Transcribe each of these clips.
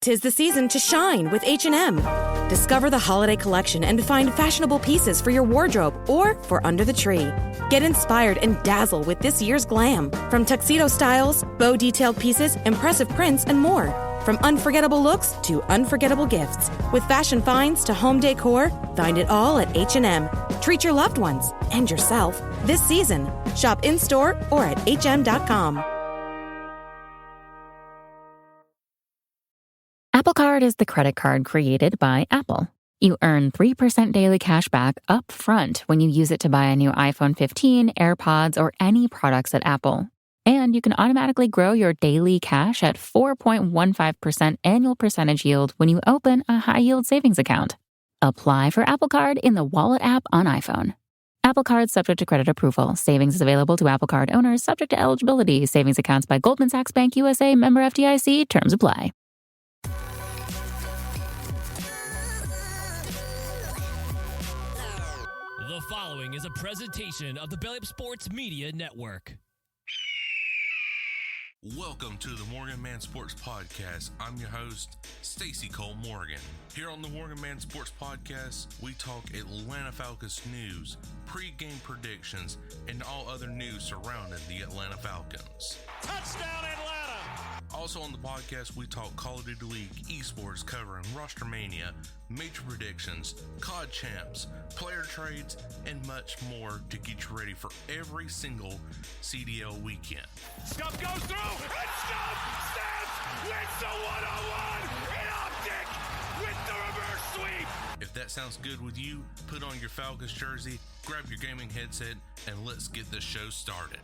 'Tis the season to shine with H&M. Discover the holiday collection and find fashionable pieces for your wardrobe or for under the tree. Get inspired and dazzle with this year's glam. From tuxedo styles, bow detailed pieces, impressive prints, and more. From unforgettable looks to unforgettable gifts. With fashion finds to home decor, find it all at H&M. Treat your loved ones and yourself this season. Shop in-store or at hm.com. Apple Card is the credit card created by Apple. You earn 3% daily cash back up front when you use it to buy a new iPhone 15, AirPods, or any products at Apple. And you can automatically grow your daily cash at 4.15% annual percentage yield when you open a high-yield savings account. Apply for Apple Card in the Wallet app on iPhone. Apple Card subject to credit approval. Savings is available to Apple Card owners subject to eligibility. Savings accounts by Goldman Sachs Bank USA, member FDIC. Terms apply. The following is a presentation of the Belly Up Sports Media Network. Welcome to the Morgan Man Sports Podcast. I'm your host, Stacey Cole Morgan. Here on the Morgan Man Sports Podcast, we talk Atlanta Falcons news, pre-game predictions, and all other news surrounding the Atlanta Falcons. Touchdown, Atlanta! Also on the podcast, we talk Call of Duty League, esports, covering Roster Mania, major predictions, COD champs, player trades, and much more to get you ready for every single CDL weekend. Scuff goes through, and Scuff snaps, wins the one-on-one, and Optic with the reverse sweep. If that sounds good with you, put on your Falcons jersey, grab your gaming headset, and let's get this show started.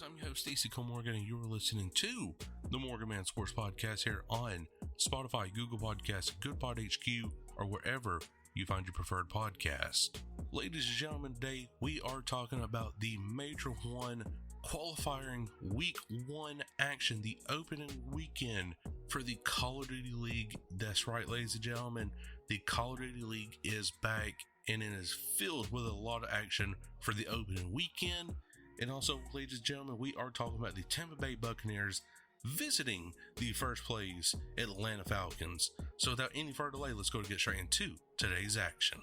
I'm your host, Stacey Cole Morgan, and you're listening to the Morgan Man Sports Podcast here on Spotify, Google Podcasts, GoodPod HQ, or wherever you find your preferred podcast. Ladies and gentlemen, today we are talking about the Major 1 qualifying Week 1 action, the opening weekend for the Call of Duty League. That's right, ladies and gentlemen, the Call of Duty League is back, and it is filled with a lot of action for the opening weekend. And also, ladies and gentlemen, we are talking about the Tampa Bay Buccaneers visiting the first place Atlanta Falcons. So without any further delay, let's go to get straight into today's action.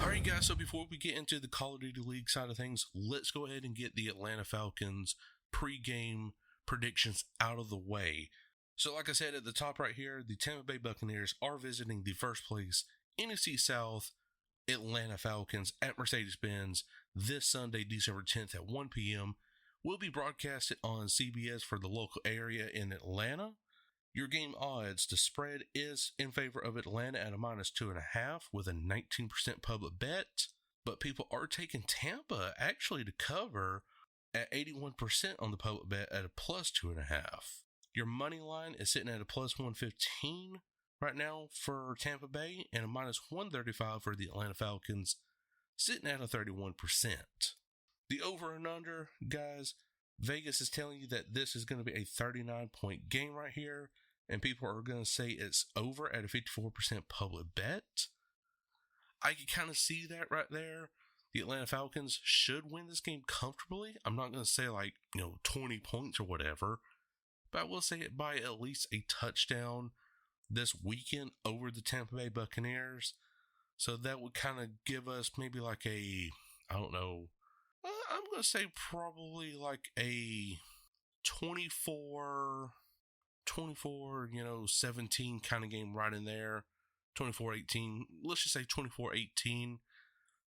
Alright guys, so before we get into the Call of Duty League side of things, let's go ahead and get the Atlanta Falcons pre-game predictions out of the way. So like I said at the top right here, the Tampa Bay Buccaneers are visiting the first place NFC South Atlanta Falcons at Mercedes-Benz this Sunday, December 10th at 1 p.m. will be broadcasted on CBS for the local area in Atlanta. Your game odds, the spread is in favor of Atlanta at a -2.5 with a 19% public bet, but people are taking Tampa actually to cover at 81% on the public bet at a +2.5. Your money line is sitting at a +115 right now for Tampa Bay and a -135 for the Atlanta Falcons, sitting at a 31%. The over and under, guys, Vegas is telling you that this is going to be a 39-point game right here, and people are going to say it's over at a 54% public bet. I can kind of see that right there. The Atlanta Falcons should win this game comfortably. I'm not going to say 20 points or whatever, but I will say it by at least a touchdown this weekend over the Tampa Bay Buccaneers. So that would kind of give us maybe I'm going to say probably like a 24, 17 kind of game right in there. 24-18. Let's just say 24-18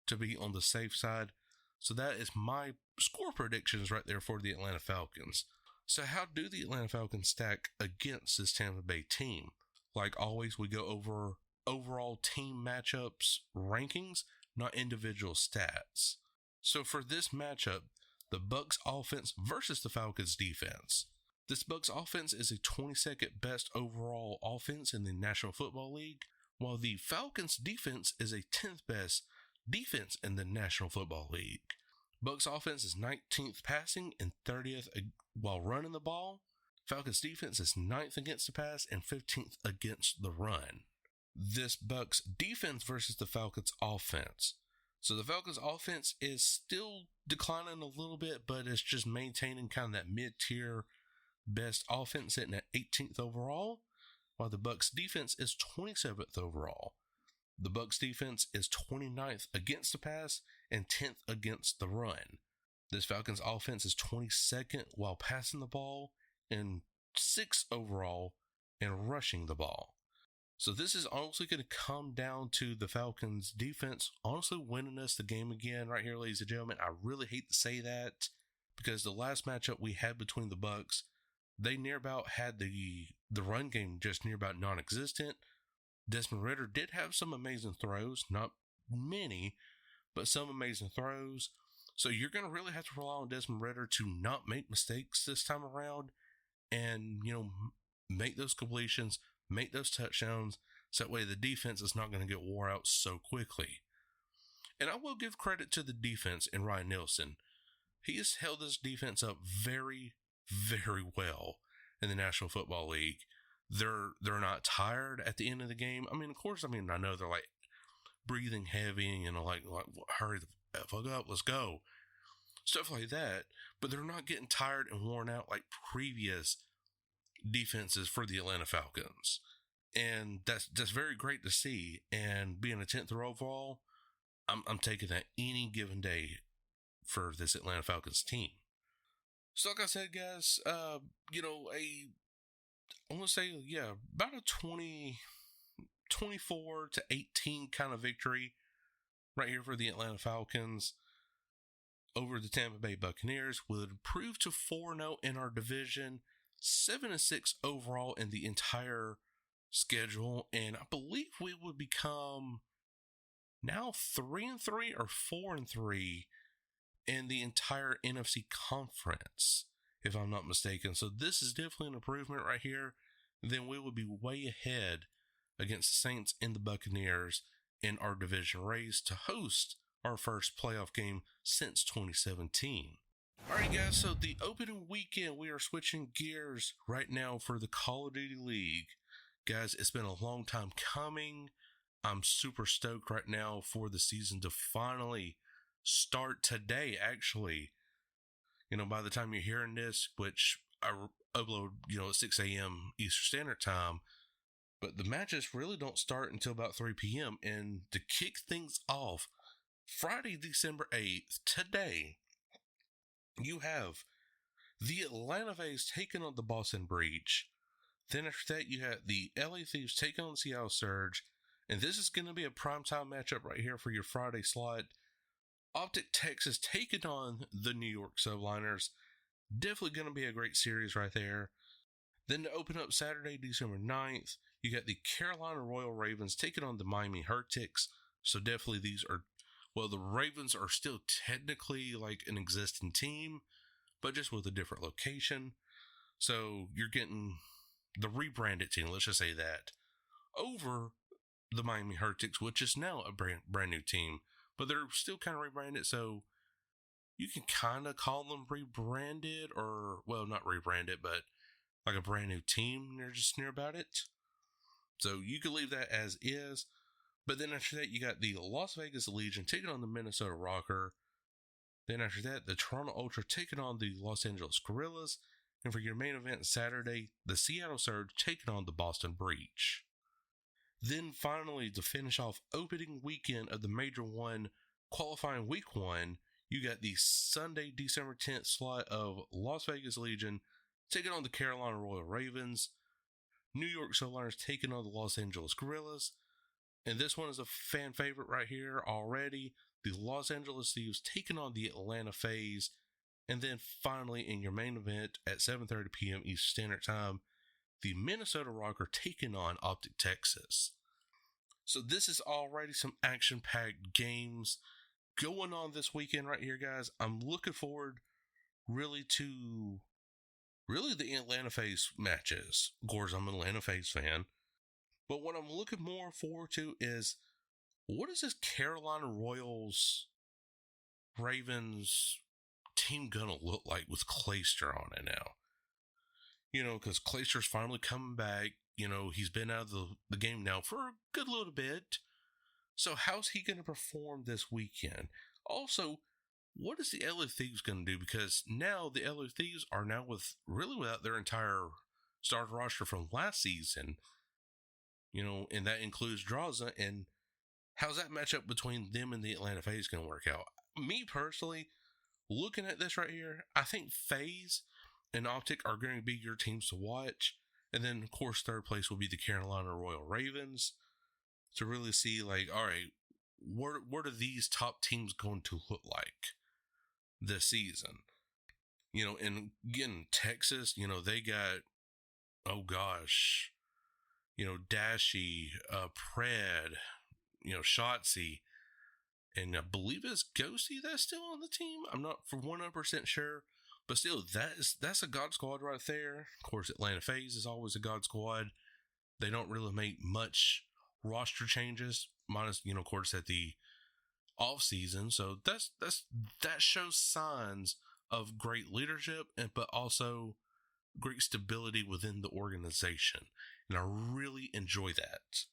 to be on the safe side. So that is my score predictions right there for the Atlanta Falcons. So how do the Atlanta Falcons stack against this Tampa Bay team? Like always, we go over overall team matchups rankings, not individual stats. So for this matchup, the Bucs offense versus the Falcons defense. This Bucs offense is a 22nd best overall offense in the National Football League, while the Falcons defense is a 10th best defense in the National Football League. Bucs offense is 19th passing and 30th while running the ball. Falcons defense is 9th against the pass and 15th against the run. this Bucks defense versus the Falcons offense. So the Falcons offense is still declining a little bit, but it's just maintaining kind of that mid-tier best offense, sitting at 18th overall, while the Bucks defense is 27th overall. The Bucks defense is 29th against the pass and 10th against the run. This Falcons offense is 22nd while passing the ball and 6th overall in rushing the ball. So this is honestly going to come down to the Falcons defense honestly winning us the game again right here, ladies and gentlemen. I really hate to say that because the last matchup we had between the Bucks, they near about had the run game just near about non-existent. Desmond Ridder did have some amazing throws, not many, but some amazing throws. So you're going to really have to rely on Desmond Ridder to not make mistakes this time around and, make those completions, make those touchdowns, so that way the defense is not going to get wore out so quickly. And I will give credit to the defense and Ryan Nielsen. He has held this defense up very, very well in the National Football League. They're not tired at the end of the game. I mean, of course, I know they're like breathing heavy and like hurry the fuck up, let's go. Stuff like that. But they're not getting tired and worn out like previous defenses for the Atlanta Falcons. And that's very great to see. And being a 10th overall, I'm taking that any given day for this Atlanta Falcons team. So like I said, guys, I want to say, about a 24 to 18 kind of victory right here for the Atlanta Falcons over the Tampa Bay Buccaneers. Would improve to 4-0 in our division, 7-6 overall in the entire schedule, and I believe we would become now 3-3 or 4-3 in the entire NFC conference, if I'm not mistaken. So this is definitely an improvement right here. Then we would be way ahead against the Saints and the Buccaneers in our division race to host our first playoff game since 2017. Alright guys, so the opening weekend, we are switching gears right now for the Call of Duty League. Guys, it's been a long time coming. I'm super stoked right now for the season to finally start today, actually. By the time you're hearing this, which I upload, at 6 a.m. Eastern Standard Time, but the matches really don't start until about 3 p.m. And to kick things off, Friday, December 8th, today, you have the Atlanta Phase taking on the Boston Breach. Then after that, you have the LA Thieves taking on the Seattle Surge. And this is going to be a primetime matchup right here for your Friday slot. Optic Texas taking on the New York Subliners. Definitely going to be a great series right there. Then to open up Saturday, December 9th, you got the Carolina Royal Ravens taking on the Miami Heretics. So definitely these are, the Ravens are still technically like an existing team, but just with a different location. So you're getting the rebranded team, let's just say that, over the Miami Heretics, which is now a brand new team. But they're still kind of rebranded, so you can kind of call them rebranded, or, not rebranded, but like a brand new team. They're just near about it. So you can leave that as is. But then after that, you got the Las Vegas Legion taking on the Minnesota Rocker. Then after that, the Toronto Ultra taking on the Los Angeles Guerrillas. And for your main event Saturday, the Seattle Surge taking on the Boston Breach. Then finally, to finish off opening weekend of the Major 1 qualifying week 1, you got the Sunday, December 10th slot of Las Vegas Legion taking on the Carolina Royal Ravens, New York Subliners taking on the Los Angeles Guerrillas, and this one is a fan favorite right here already, the Los Angeles Thieves taking on the Atlanta Phase, and then finally in your main event at 7:30 p.m. Eastern Standard Time, the Minnesota Rocker taking on Optic Texas. So this is already some action-packed games going on this weekend right here, guys. I'm looking forward to the Atlanta Phase matches. Of course, I'm an Atlanta Phase fan. But what I'm looking more forward to is, what is this Carolina Royals Ravens team gonna look like with Clayster on it now? Because Clayster's finally coming back. he's been out of the game now for a good little bit. So how's he going to perform this weekend? Also, what is the LA Thieves going to do? Because now the LA Thieves are now without their entire starter roster from last season. And that includes Draza. And how's that matchup between them and the Atlanta FaZe going to work out? Me personally, looking at this right here, I think FaZe and Optic are going to be your teams to watch. And then, of course, third place will be the Carolina Royal Ravens to really see, like, all right, what are these top teams going to look like this season? And again, Texas, they got, oh gosh, Dashy, Pred, Shotzi, and I believe it's Ghosty that's still on the team. I'm not for 100% sure, but still, that's a God squad right there. Of course, Atlanta FaZe is always a God squad. They don't really make much roster changes, minus, of course, at the off season. So that shows signs of great leadership, but also great stability within the organization. And I really enjoy that.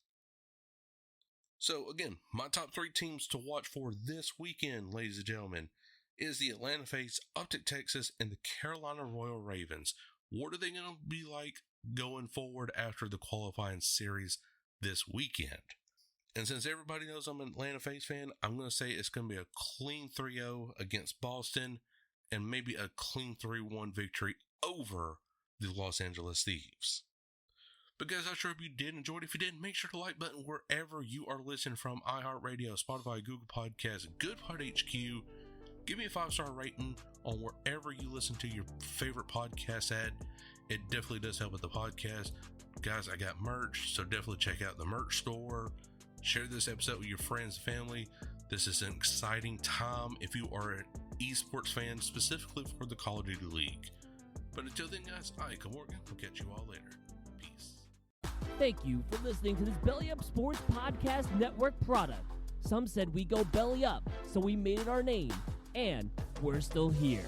So again, my top 3 teams to watch for this weekend, ladies and gentlemen, is the Atlanta FaZe, Optic Texas, and the Carolina Royal Ravens. What are they going to be like going forward after the qualifying series this weekend? And since everybody knows I'm an Atlanta FaZe fan, I'm going to say it's going to be a clean 3-0 against Boston and maybe a clean 3-1 victory over the Los Angeles Thieves. But guys, I'm sure if you did enjoy it. If you did, make sure to like button wherever you are listening from. iHeartRadio, Spotify, Google Podcasts, GoodPod HQ. Give me a 5-star rating on wherever you listen to your favorite podcast at. It definitely does help with the podcast. Guys, I got merch, so definitely check out the merch store. Share this episode with your friends and family. This is an exciting time if you are an esports fan, specifically for the Call of Duty League. But until then, guys, I'm Morgan. We'll catch you all later. Peace. Thank you for listening to this Belly Up Sports Podcast Network product. Some said we go belly up, so we made it our name, and we're still here.